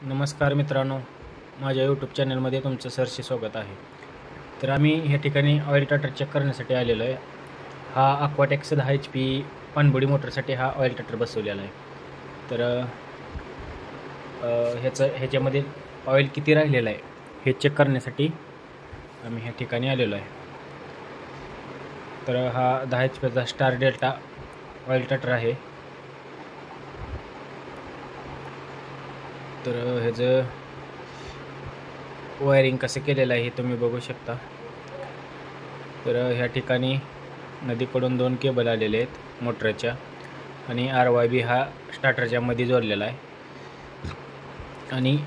नमस्कार मित्रांनो, माझ्या यूट्यूब चॅनलमध्ये तुमचं सहर्ष स्वागत आहे. तर आम्ही ह्या ठिकाणी ऑइल टाटर चेक करण्यासाठी आलेलो आहे. हा अक्वाटेक्स 10 HP पाणबुडी मोटरसाठी हा ऑइल टाटर बसवलेला आहे. तर ह्याच्यामध्ये ऑइल किती राहिलेलं आहे हे चेक करण्यासाठी आम्ही ह्या ठिकाणी आलेलो आहे. तर हा 10 HP star delta oil tartar आहे. तर ह्याचं वायरिंग कसं केलेलं आहे हे तुम्ही बघू शकता. तर ह्या ठिकाणी नदीकडून 2 केबल आलेले आहेत मोटरच्या, आणि RYB हा स्टार्टरच्या मध्ये जोडलेला आहे. आणि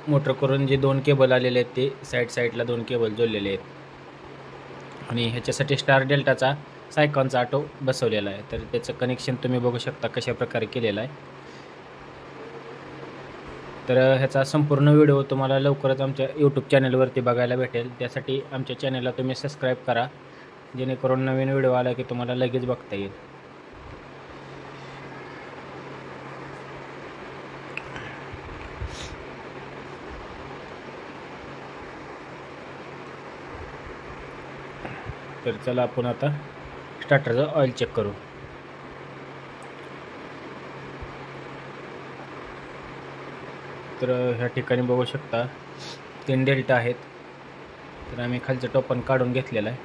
मोटर करून जे 2 केबल आलेले आहेत ते साईडला 2 केबल जोडलेले आहेत. आणि ह्याच्यासाठी स्टार डेल्टाचा सायकॉनचा ऑटो बसवलेला आहे. तर त्याचं कनेक्शन तुम्ही बघू शकता कशा प्रकारे केलेलं आहे. तर ह्याचा संपूर्ण व्हिडिओ तुम्हाला लवकरच आमच्या यूट्यूब चॅनलवरती बघायला भेटेल. त्यासाठी आमच्या चॅनलला तुम्ही सबस्क्राईब करा, जेणेकरून नवीन व्हिडिओ आला की तुम्हाला लगेच बघता येईल. तर चला आपण आता स्टार्टरचं ऑइल चेक करू. तर ह्या ठिकाणी बघू शकता 3 डेल्टा आहेत. तर आम्ही खालचं टोपण काढून घेतलेलं आहे.